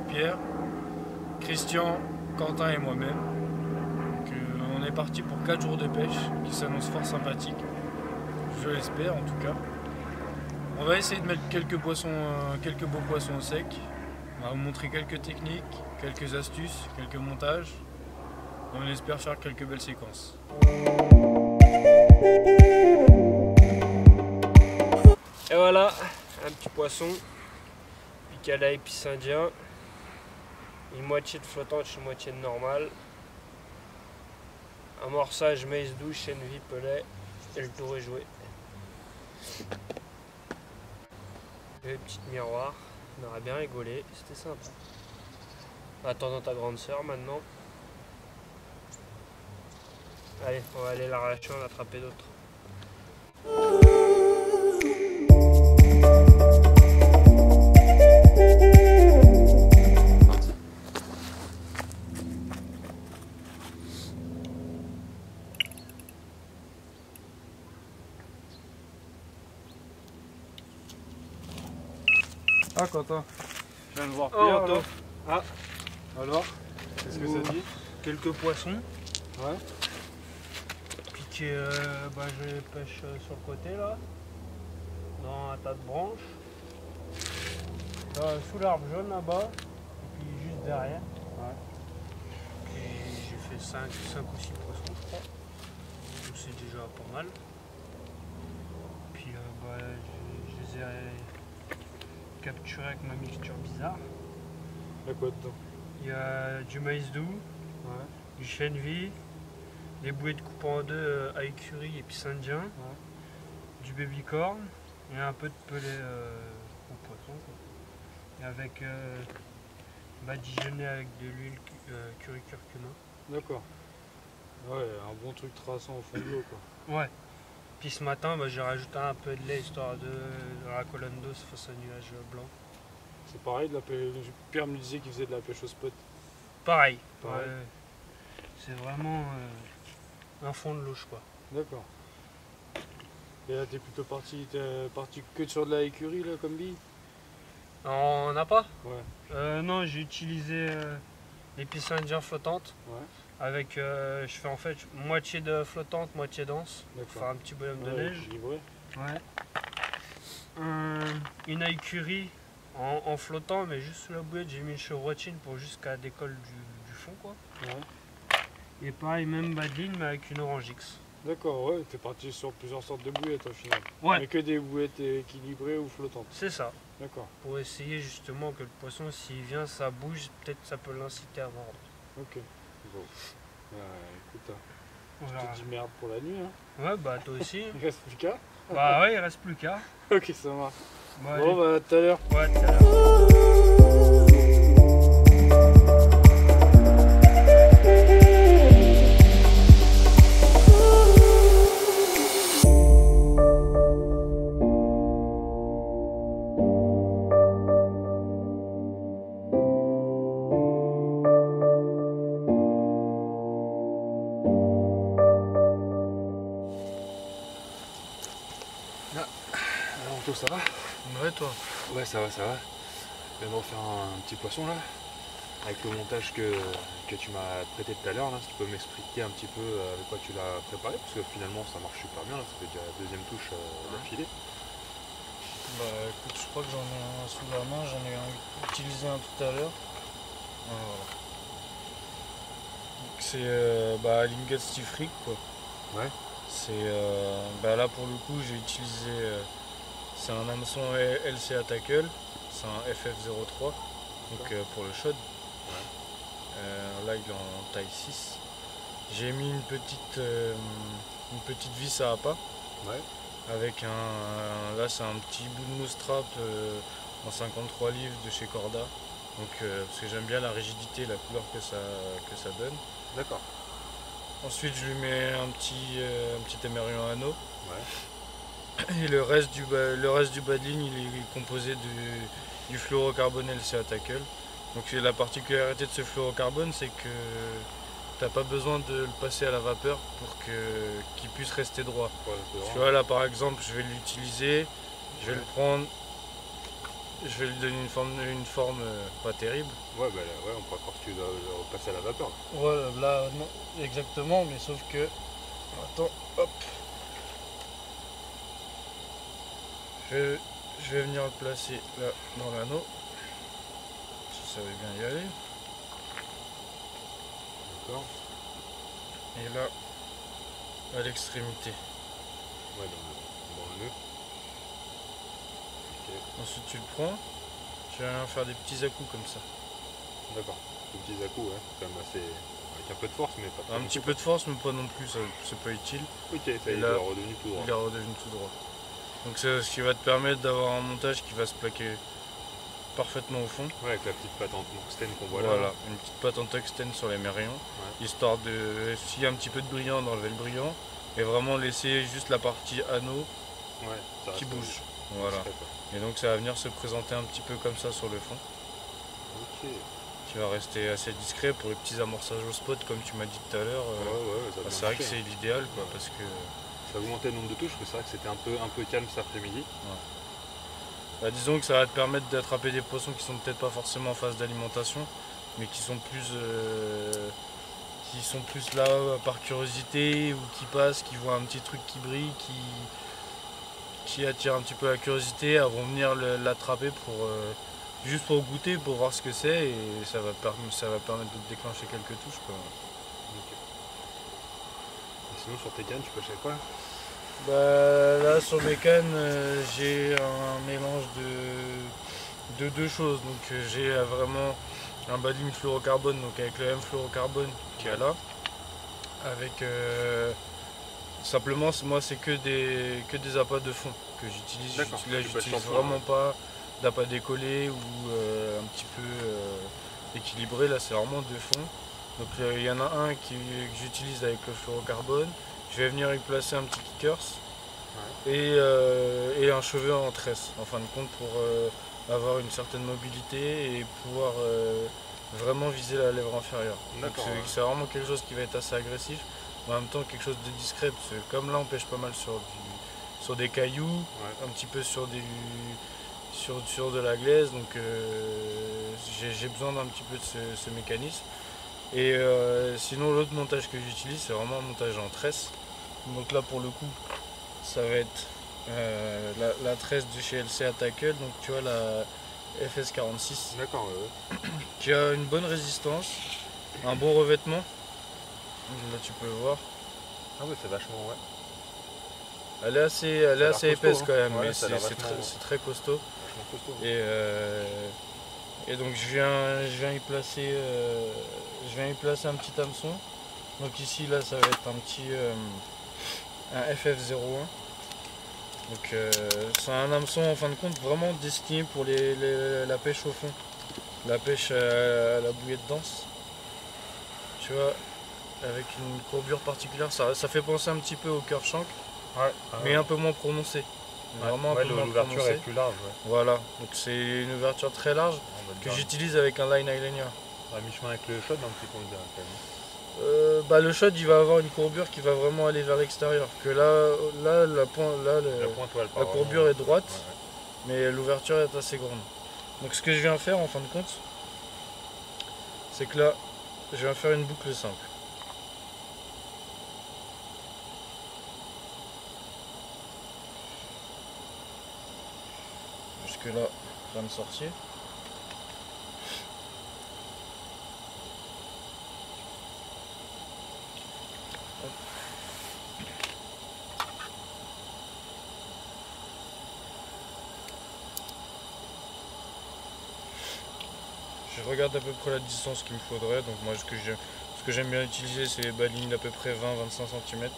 Pierre, Christian, Quentin et moi-même. On est parti pour 4 jours de pêche qui s'annoncent fort sympathiques. Je l'espère en tout cas. On va essayer de mettre quelques beaux poissons au sec. On va vous montrer quelques techniques, quelques astuces, quelques montages. Et on espère faire quelques belles séquences. Et voilà, un petit poisson, picada épice indien, une moitié de flottante, une moitié de normale, amorçage maïs doux, chène vie, pelet, et le tour est joué. Et les petites miroirs, on aurait bien rigolé, c'était sympa. Attendant ta grande sœur maintenant. Allez, on va aller la relâcher, on va attraper d'autres. Ah Quentin, je viens de voir Pierre, Pierre là. Ah, Alors, qu'est-ce que ça dit? quelques poissons. Ouais. Piqué, je les pêche sur le côté là, dans un tas de branches. Là, sous l'arbre jaune là-bas, et puis juste derrière. Ouais. Et j'ai fait 5 ou 6 poissons, je crois. Donc c'est déjà pas mal. Puis je les ai capturés avec ma mixture bizarre. Il y a quoi dedans? Il y a du maïs doux, Ouais. du chène vie, des bouées de coupe en deux à écurie et puis indien, du baby corn et un peu de pelé au poisson. Quoi. Et avec badigeonné avec de l'huile curry curcuma. D'accord. Ouais, un bon truc traçant au fond de l'eau quoi. Ouais. Puis ce matin, j'ai rajouté un peu de lait histoire de la colonne d'eau se fasse un nuage blanc. C'est pareil de la pêche. Pierre me disait qu'il faisait de la pêche au spot. Pareil. Pareil. Ouais. C'est vraiment un fond de louche quoi. D'accord. Et là t'es plutôt parti que sur de la écurie là comme bille? On n'a pas? Ouais. Non, j'ai utilisé l'épice indien flottante. Ouais. Avec, je fais en fait moitié de flottante, moitié dense. Pour faire un petit bonhomme de neige. Équilibré. Ouais. Une aïe-curry en flottant, mais juste sous la bouillette, j'ai mis une chevrotine pour jusqu'à décolle du fond quoi. Ouais. Et pareil, même badine, mais avec une Orange X. D'accord, ouais, t'es parti sur plusieurs sortes de bouillettes au final. Ouais. Mais que des bouillettes équilibrées ou flottantes. C'est ça. D'accord. Pour essayer justement que le poisson, s'il vient, ça bouge, peut-être ça peut l'inciter à mordre. Ok. Bon. Écoute, On je verra. te dis merde pour la nuit. Hein. Ouais, bah toi aussi. Il reste plus qu'à. Bah ouais, il reste plus qu'à. Ok, ça marche. Bah, Bon, bah, à tout à l'heure. ouais, tout à l'heure. Alors, Anto, ça va? Ouais, toi. Ouais, ça va, ça va. Je viens de refaire un petit poisson là. Avec le montage que tu m'as prêté tout à l'heure, là, si tu peux m'expliquer un petit peu avec quoi tu l'as préparé, parce que finalement ça marche super bien, là, ça fait déjà la deuxième touche d'affilée. Bah écoute, je crois que j'en ai un sous la main, j'en ai utilisé un tout à l'heure. Voilà. Donc c'est Lingot Stiff Rig quoi. Ouais. C'est là pour le coup j'ai utilisé c'est un hameçon LCA Tackle, c'est un FF03 donc pour le shod. Là il est en taille 6. J'ai mis une petite vis à appât. Ouais. Avec là c'est un petit bout de moustrap en 53 livres de chez Corda. Donc parce que j'aime bien la rigidité, la couleur que ça donne. D'accord. Ensuite je lui mets un petit émerillon anneau. Ouais. Et le reste du bas de ligne il est composé du fluorocarbone LCA Tackle. Donc la particularité de ce fluorocarbone c'est que t'as pas besoin de le passer à la vapeur pour qu'il puisse rester droit. Ouais, Tu vois là par exemple je vais l'utiliser, je vais le prendre, je vais lui donner une forme pas terrible. Ouais, bah ouais, on pourra croire que tu dois repasser à la vapeur. Voilà, là, non, exactement, mais sauf que... Attends, hop. Je vais venir le placer là, dans l'anneau. Si ça veut bien y aller. D'accord. Et là, à l'extrémité. Ouais, dans le nœud. Ok, Ensuite, tu le prends. Tu vas faire des petits à-coups comme ça. d'accord. Des petits à-coups, ouais. Quand même assez... Avec un peu de force, mais pas trop. Un petit peu de force, mais pas non plus, c'est pas utile. Ok, ça y est, Et il là, est redevenu tout droit. Il est redevenu tout droit. Donc c'est ce qui va te permettre d'avoir un montage qui va se plaquer parfaitement au fond. Ouais, avec la petite patte en tungstène qu'on voit Voilà, là. une petite patte en tungstène sur les mérions, Ouais. histoire de, s'il y a un petit peu de brillant, d'enlever le brillant, et vraiment laisser juste la partie anneau Ouais, ça qui reste bouge. Voilà. discret, quoi. Et donc ça va venir se présenter un petit peu comme ça sur le fond, Ok. qui va rester assez discret pour les petits amorçages au spot comme tu m'as dit tout à l'heure. Ouais, ça a bien C'est vrai que marché. c'est l'idéal quoi, Ouais. parce que Ça augmentait le nombre de touches, parce que c'est vrai que c'était un peu calme cet après-midi. bah, disons que ça va te permettre d'attraper des poissons qui sont peut-être pas forcément en phase d'alimentation, mais qui sont plus là par curiosité ou qui passent, qui voient un petit truc qui brille, qui attire un petit peu la curiosité, elles vont venir l'attraper pour juste pour goûter, pour voir ce que c'est et ça va permettre de te déclencher quelques touches quoi. Ok. Et sinon, sur tes cannes, tu pêches avec quoi? Bah, là sur mes cannes j'ai un mélange de deux choses. Donc j'ai vraiment un baling fluorocarbone, donc avec le M fluorocarbone qui est là. Avec simplement moi c'est que des appâts de fond que j'utilise. D'accord, Là tu pêches j'utilise sans fond, vraiment pas d'appât décollé ou un petit peu équilibré, là c'est vraiment de fond. Donc il y en a un que j'utilise avec le fluorocarbone. Je vais venir y placer un petit kickers et un cheveu en tresse, en fin de compte, pour avoir une certaine mobilité et pouvoir vraiment viser la lèvre inférieure. Donc D'accord, ouais. c'est vraiment quelque chose qui va être assez agressif, mais en même temps quelque chose de discret, parce que comme là on pêche pas mal sur des cailloux, Ouais. un petit peu sur de la glaise, donc j'ai besoin d'un petit peu de ce mécanisme. Et sinon l'autre montage que j'utilise c'est vraiment un montage en tresse. Donc là pour le coup ça va être la tresse de chez LCA Tackle, donc tu vois la FS46 D'accord, qui a une bonne résistance, un bon revêtement. Là tu peux le voir. Ah ouais, c'est vachement, ouais. Elle est assez costaud, épaisse hein. quand même, Ouais, mais ça a l'air c'est vachement- très costaud. Vachement costaud. Et donc je viens y placer un petit hameçon. Donc ici là ça va être un FF01. Donc c'est un hameçon en fin de compte vraiment destiné pour la pêche au fond, la pêche à la bouillette dense. Tu vois, avec une courbure particulière, ça fait penser un petit peu au cœur shank, Ouais, mais un peu moins prononcé. Vraiment un peu moins l'ouverture prononcé. est plus large, ouais. Voilà, donc c'est une ouverture très large On va que dire j'utilise avec un line eyeliner. à mi-chemin avec le shot, un petit peu, on dirait, quand même. Le shot il va avoir une courbure qui va vraiment aller vers l'extérieur. Que la La pointe, ouais, elle part courbure vraiment- est droite, Ouais, mais l'ouverture est assez grande. Donc ce que je viens faire en fin de compte, c'est que là, je viens faire une boucle simple. Jusque là, rien de sorcier. Je regarde à peu près la distance qu'il me faudrait. Donc moi ce que j'aime bien utiliser c'est les balines d'à peu près 20-25 cm.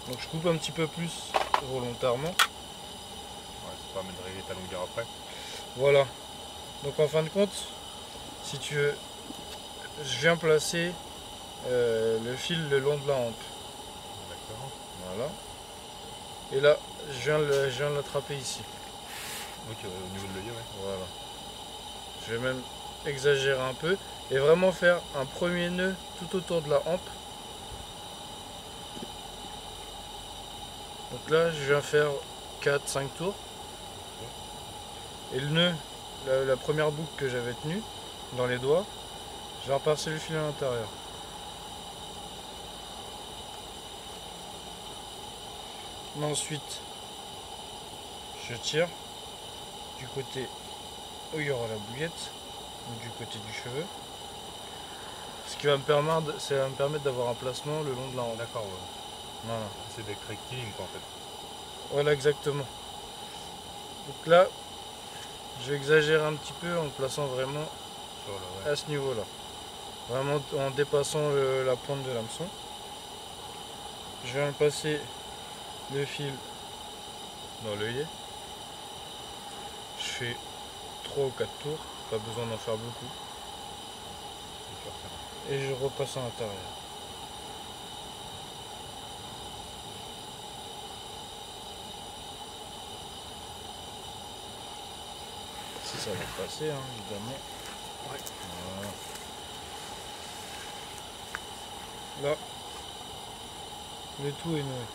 Donc je coupe un petit peu plus volontairement. Ouais, ça permet de régler ta longueur après. Voilà. Donc en fin de compte, si tu veux, je viens placer le fil le long de la hampe. D'accord. Voilà. Et là, je viens l'attraper ici. Ok, ouais, au niveau de l'œil, ouais. Voilà. Je vais même exagérer un peu et vraiment faire un premier nœud tout autour de la hampe. Donc là, je viens faire 4-5 tours. Et le nœud, la première boucle que j'avais tenue dans les doigts, j'ai repassé le fil à l'intérieur. Ensuite, je tire du côté où il y aura la bouillette, ou du côté du cheveu. Ce qui va me permettre, ça va me permettre d'avoir un placement le long de la hanche. D'accord, ouais. Voilà. C'est des rectilignes quoi en fait. Voilà, exactement. Donc là, je vais exagérer un petit peu en le plaçant vraiment Sur le, ouais. à ce niveau-là. Vraiment en dépassant la pointe de l'hameçon. Je viens passer le fil dans l'œillet. Je fais 3 ou 4 tours, pas besoin d'en faire beaucoup. Et je repasse à l'intérieur. Si ça va passer, hein, évidemment. Ouais. Voilà. Là, le tout est noué.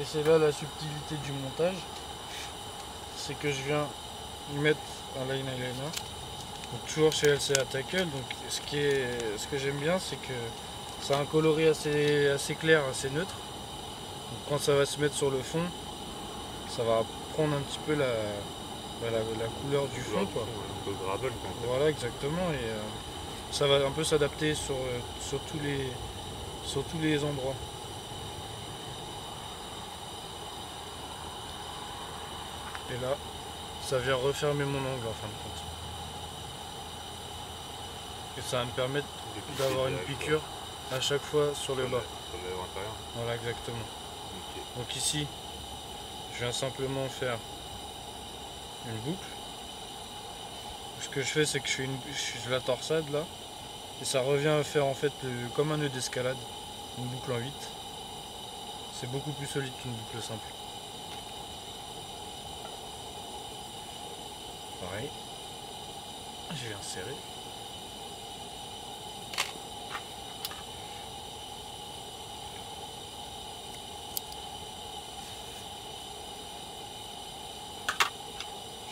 Et c'est là la subtilité du montage. C'est que je viens y mettre un line eyeliner. Donc toujours chez LCA Tackle. Donc ce que j'aime bien, c'est que ça a un coloris assez clair, assez neutre. Donc quand ça va se mettre sur le fond, ça va prendre un petit peu la couleur du fond, quoi. Un peu gravel quoi. En fait. Voilà, exactement. Et ça va un peu s'adapter sur tous les endroits. Et là, ça vient refermer mon angle en fin de compte. Et ça va me permettre d'avoir une piqûre à chaque fois sur le bas. Sur le intérieur. Voilà, exactement. Ok. Donc ici, je viens simplement faire une boucle. Ce que je fais, c'est que je la torsade là. Et ça revient à faire en fait comme un nœud d'escalade. Une boucle en 8. C'est beaucoup plus solide qu'une boucle simple. Pareil. Je viens serrer.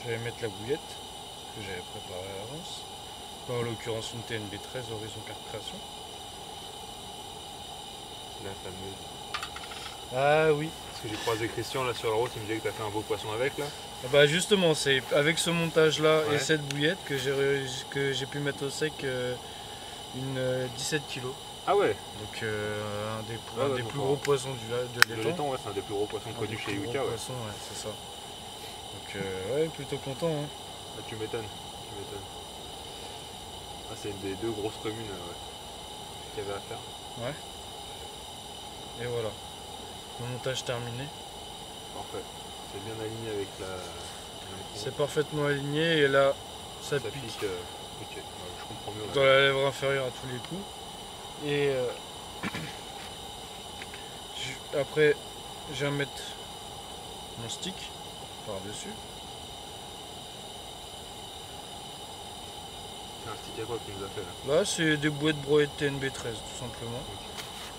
Je vais mettre la bouillette que j'avais préparée à l'avance. En l'occurrence une TNB 13 Horizon Carte Création. La fameuse. Ah oui. Parce que j'ai croisé Christian là sur la route, il me disait que tu as fait un beau poisson avec là. Bah justement, c'est avec ce montage là Ouais. et cette bouillette que j'ai pu mettre au sec une 17 kg. Ah ouais. Donc un des donc plus en- gros poissons de Le l'étang. laiton, ouais, c'est un des plus gros poissons Un connus des chez plus gros Yuka. Ouais. poissons, ouais, c'est ça. Donc ouais, plutôt content. Hein. Ah, tu m'étonnes. Tu m'étonnes. Ah, c'est une des deux grosses communes ouais, qu'il y avait à faire. Et voilà. Le montage terminé. Parfait. C'est bien aligné avec la. C'est parfaitement aligné et là ça Ça pique pique. Ok, ouais, je comprends mieux. dans Ouais. la lèvre inférieure à tous les coups. Et après je viens mettre mon stick par-dessus. C'est un stick à quoi qu'il nous a fait là. Là c'est des bouées de broyées de TNB 13 tout simplement.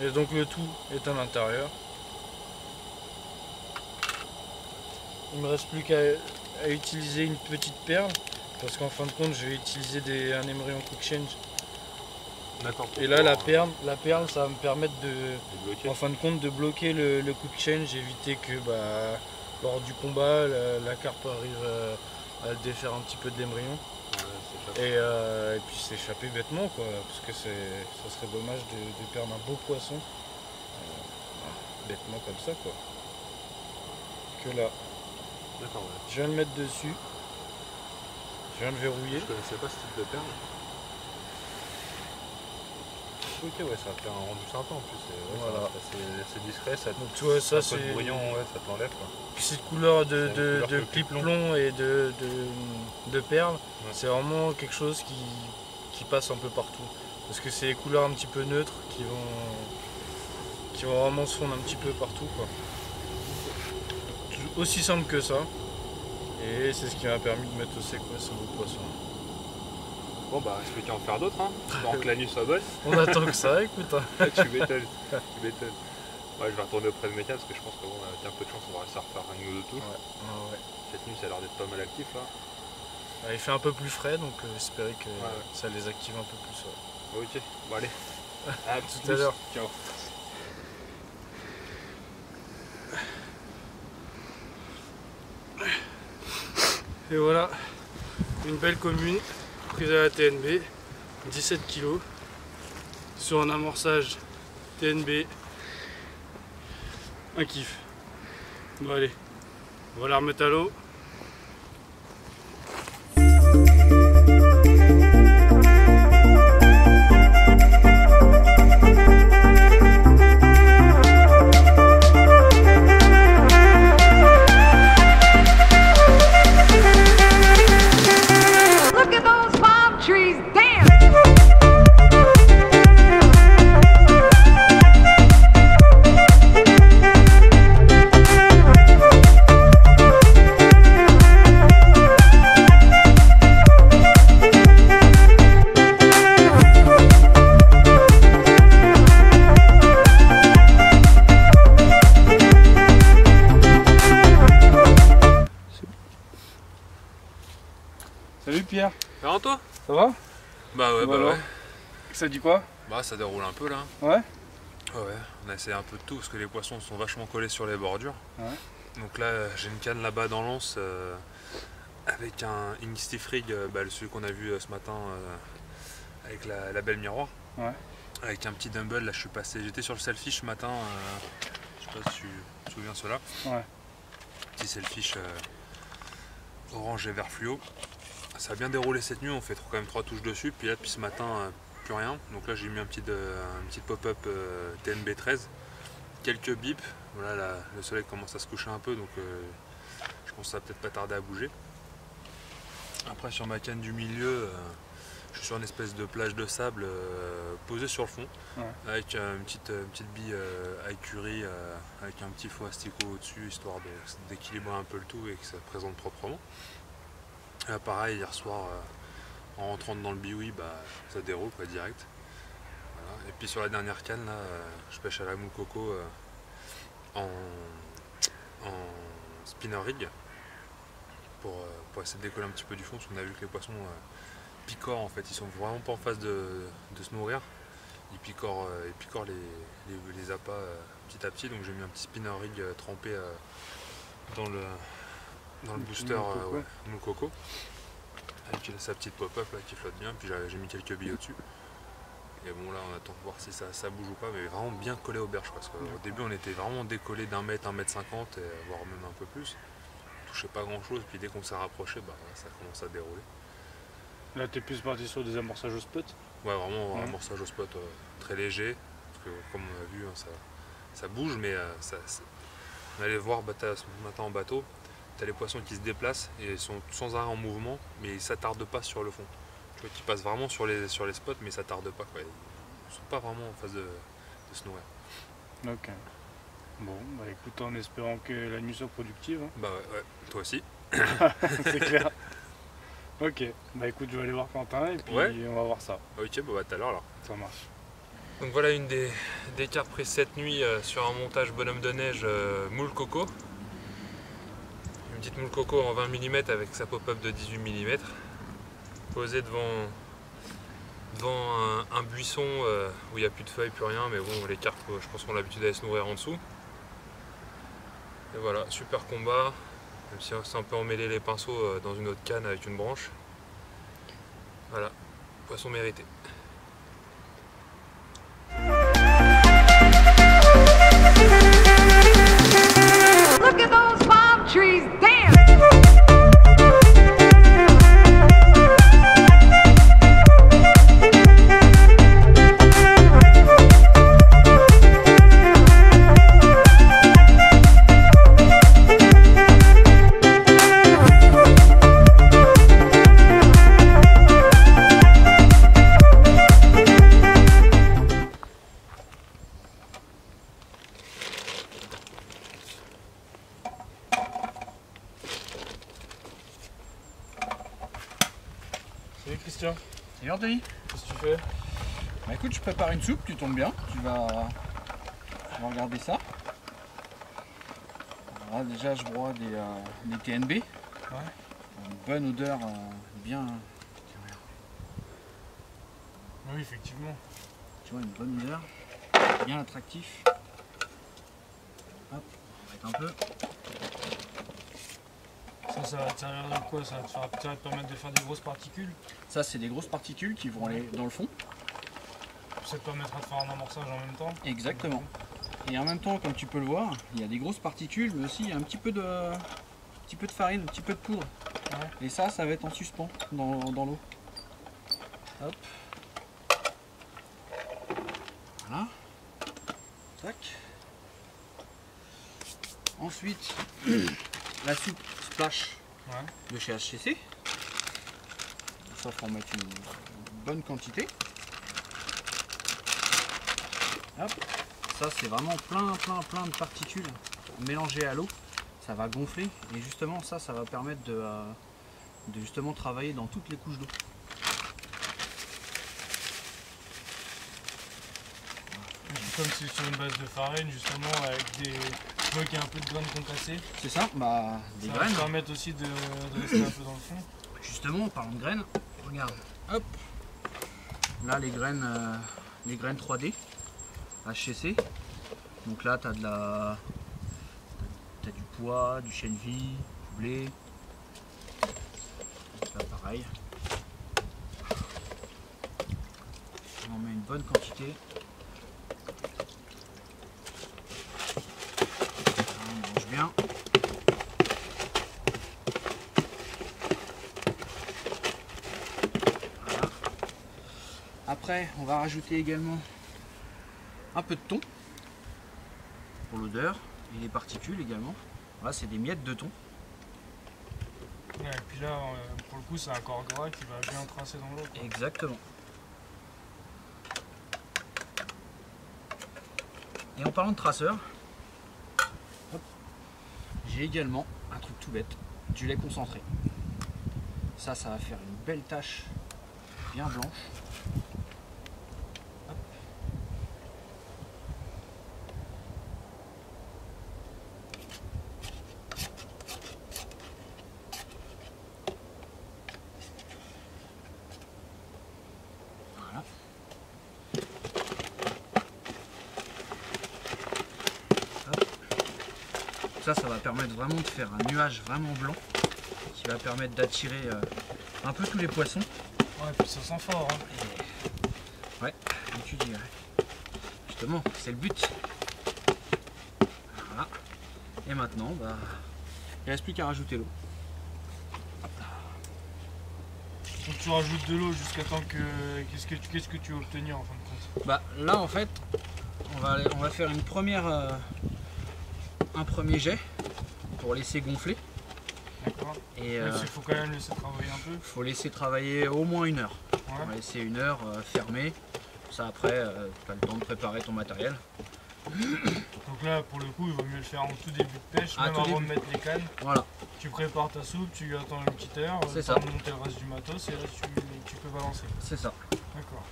Et donc le tout est à l'intérieur. Il me reste plus qu'à utiliser une petite perle. Parce qu'en fin de compte je vais utiliser un émerillon quick change. D'accord. Et là la perle ça va me permettre de, Bloqué. en fin de compte, de bloquer le quick change, éviter que lors du combat la carpe arrive à défaire un petit peu de l'émerillon Ouais, c'est chouette. et puis s'échapper bêtement quoi, parce que ça serait dommage de perdre un beau poisson bêtement comme ça quoi. Que là, D'accord, ouais. je viens de le mettre dessus, je viens de verrouiller. Je connaissais pas ce type de perle. Ok, ouais, ça va faire un rendu sympa en plus. Ouais, Voilà. C'est discret, ça Donc tu vois ça c'est un peu c'est de brillant, ouais, ça te l'enlève quoi. puis cette couleur C'est une couleur de plus clip plomb. plomb et de perles, Ouais. c'est vraiment quelque chose qui passe un peu partout. Parce que c'est des couleurs un petit peu neutres qui vont vraiment se fondre un petit peu partout quoi. Aussi simple que ça. Et c'est ce qui m'a permis de mettre au sec ce beau poisson. Bon bah, est-ce que tu vas en faire d'autres hein? Dans que l'anus soit bonne. On attend que ça, écoute. Hein. Tu m'étonnes. Tu m'étonnes. Ouais, je vais retourner auprès de Méca parce que je pense que bon, avec un peu de chance, on va réussir à refaire un ou deux tours. Ouais. Cette nuit, ça a l'air d'être pas mal actif là. Il fait un peu plus frais, donc j'espérais que Ouais. ça les active un peu plus. Ouais. Ok, bon allez. À Tout à l'heure. Ciao. Et voilà, une belle commune, prise à la TNB, 17 kg, sur un amorçage TNB, un kiff. Bon allez, on va la remettre à l'eau. Salut Pierre, Ça va toi? ça va? Bah ouais, Bah alors, ça dit quoi? Bah ça déroule un peu là. Ouais? Ouais, on a essayé un peu de tout parce que les poissons sont vachement collés sur les bordures. Ouais. Donc là, j'ai une canne là-bas dans l'anse avec un Instiff Rig, celui qu'on a vu ce matin avec la belle miroir. Ouais. Avec un petit dumbbell, là je suis passé, j'étais sur le selfish ce matin, je sais pas si tu te souviens cela. Ouais. Petit selfish orange et vert fluo. Ça a bien déroulé cette nuit, on fait quand même 3 touches dessus, puis là depuis ce matin plus rien. Donc là j'ai mis un petit pop-up TNB 13, quelques bips. Voilà, là, le soleil commence à se coucher un peu, donc je pense que ça va peut-être pas tarder à bouger. Après sur ma canne du milieu, je suis sur une espèce de plage de sable posée sur le fond, ouais, avec une petite bille à écurie, avec un petit faux asticot au-dessus, histoire d'équilibrer un peu le tout et que ça se présente proprement. Là, pareil, hier soir, en rentrant dans le biwi, ça déroule pas direct. Voilà. Et puis sur la dernière canne, là, je pêche à la moule coco en spinner rig pour essayer de décoller un petit peu du fond, parce qu'on a vu que les poissons picorent en fait, ils sont vraiment pas en phase de se nourrir. Ils picorent les appâts petit à petit, donc j'ai mis un petit spinner rig trempé dans le booster moule coco, avec sa petite pop-up là qui flotte bien, puis j'ai mis quelques billes au-dessus. Et bon là on attend de voir si ça bouge ou pas, mais vraiment bien collé aux berges, parce qu'au début on était vraiment décollé d'1 mètre, 1 mètre 50, voire même un peu plus. On touchait pas grand chose, puis dès qu'on s'est rapproché, ça commence à dérouler. Là t'es plus parti sur des amorçages au spot? Ouais, vraiment un amorçage au spot très léger, parce que comme on a vu, ça bouge, mais on allait voir ce matin en bateau. T'as les poissons qui se déplacent et sont sans arrêt en mouvement, mais ils s'attardent pas sur le fond. Tu vois, qu'ils passent vraiment sur les spots, mais ils s'attardent pas, quoi. Ils sont pas vraiment en phase de se nourrir. Ok. Bon, bah écoute, en espérant que la nuit soit productive. Hein. Bah ouais, toi aussi. C'est clair. Ok, bah écoute, je vais aller voir Quentin et puis on va voir ça. Ok, bah à tout à l'heure alors. Ça marche. Donc voilà une des cartes prises cette nuit sur un montage bonhomme de neige moule coco. Une petite moule coco en 20 mm avec sa pop-up de 18 mm. Posée devant un buisson où il n'y a plus de feuilles, plus rien, mais bon, les carpes, je pense qu'on a l'habitude d'aller se nourrir en dessous. Et voilà, super combat, même si c'est un peu emmêlé les pinceaux dans une autre canne avec une branche. Voilà, poisson mérité. Look at those palm trees, damn! Salut Christian, Salut Anthony. qu'est-ce que tu fais? Bah écoute, je prépare une soupe, tu tombes bien. On va regarder ça. Là, déjà, je broie des TNB. Ouais. Une bonne odeur, bien. Oui, effectivement. Tu vois, une bonne odeur, bien attractif. Hop, on va mettre un peu. Ça va te servir de quoi? Ça va te permettre de faire des grosses particules. Ça, c'est des grosses particules qui vont aller dans le fond. Ça te permettra de faire un amorçage en même temps. Exactement. Et en même temps, comme tu peux le voir, il y a des grosses particules, mais aussi il y a un petit peu de farine, un petit peu de poudre. Ouais. Et ça va être en suspens dans l'eau. Hop. Voilà. Tac. Ensuite, la soupe splash Ouais. de chez HCC. Ça, faut en mettre une bonne quantité. Hop. Ça, c'est vraiment plein de particules mélangées à l'eau. Ça va gonfler et justement ça va permettre de justement travailler dans toutes les couches d'eau. Comme c'est sur une base de farine, justement, avec des. Je vois qu'il y a un peu de graines concassées. C'est ça, bah des Ça graines. va te permettre aussi de rester un peu dans le fond. Justement, en parlant de graines, regarde, hop, là les graines 3D HCC. Donc là tu as t'as du pois, du chènevis, du blé. Donc là pareil. On en met une bonne quantité. On mange bien. Voilà. Après, on va rajouter également un peu de thon pour l'odeur et les particules également. Voilà, c'est des miettes de thon. Ouais, et puis là, pour le coup, c'est un corps gras qui va bien tracer dans l'eau. Exactement. Et en parlant de traceur, hop, j'ai également un truc tout bête, du lait concentré. Ça va faire une belle tache bien blanche. Hop. Voilà. Ça va permettre vraiment de faire un nuage vraiment blanc qui va permettre d'attirer un peu tous les poissons. Ouais, et puis ça sent fort. Hein. Ouais, comme tu dis. Ouais. Justement, c'est le but. Voilà. Et maintenant, bah, il ne reste plus qu'à rajouter l'eau. Donc tu rajoutes de l'eau jusqu'à temps que. Qu'est-ce que tu veux obtenir en fin de compte? Bah, là, en fait, on va faire une première, un premier jet pour laisser gonfler. D'accord. Et Il faut quand même laisser travailler un peu. faut laisser travailler au moins 1 heure. On va Ouais. laisser 1 heure fermée. Ça après, tu as le temps de préparer ton matériel. Donc là, pour le coup, il vaut mieux le faire en tout début de pêche, À même tout avant début. de mettre les cannes. Voilà, Tu prépares ta soupe, tu attends une petite heure, C'est ça ça. monter le reste du matos et là tu peux balancer. c'est ça. D'accord.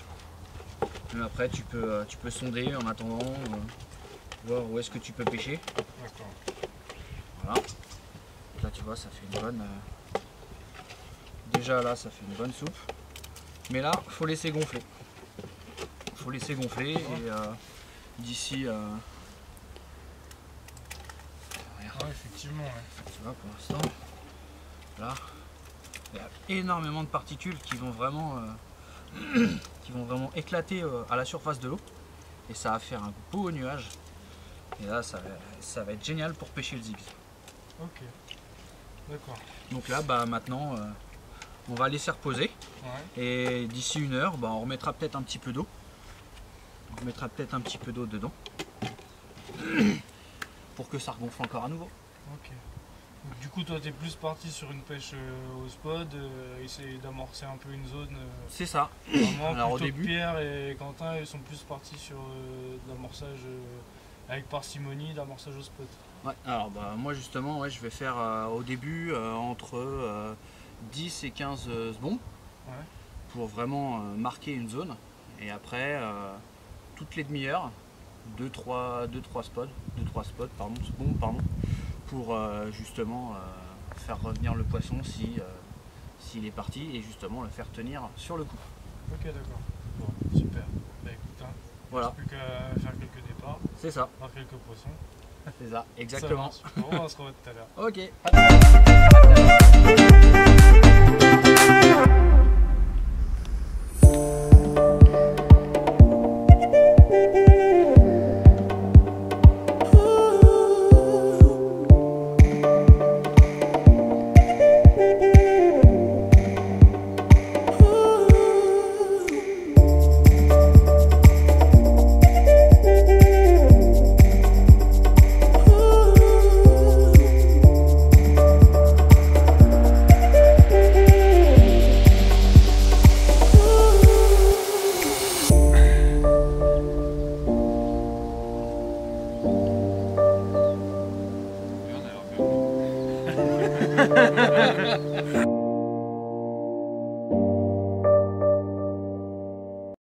Mais après, tu peux sonder en attendant, voir où est-ce que tu peux pêcher. D'accord. Voilà. Là, tu vois, ça fait une bonne. Déjà là, ça fait une bonne soupe. Mais là, faut laisser gonfler. Faut laisser gonfler et d'ici. Ouais, effectivement. Ouais. Tu vois, pour l'instant, là, il y a énormément de particules qui vont vraiment éclater à la surface de l'eau. Et ça va faire un beau nuage. Et là, ça va être génial pour pêcher le zigzag. Ok. D'accord. Donc là, bah, maintenant, on va laisser reposer. Ouais. Et d'ici 1 heure, bah, on remettra peut-être un petit peu d'eau. On remettra peut-être un petit peu d'eau dedans. Pour que ça regonfle encore à nouveau. Ok. Donc, du coup, toi, t'es plus parti sur une pêche au spot, essayer d'amorcer un peu une zone. C'est ça. Vraiment, Alors, au plutôt que début- Pierre et Quentin, ils sont plus partis sur de l'amorçage avec parcimonie, d'amorçage au spot. Ouais, alors bah, moi justement, ouais, je vais faire au début entre 10 et 15 secondes Ouais. pour vraiment marquer une zone. Et après, toutes les demi-heures, 2-3 spots, secondes, pour justement faire revenir le poisson s'il est parti et justement le faire tenir sur le coup. Ok, d'accord. Bon, super. Bah écoute, hein, Voilà, plus qu'à faire quelques départs, c'est ça, voir quelques poissons. c'est ça, exactement. Ça marche. Bon, on se revoit tout à l'heure. Ok. Et on a l'air bien.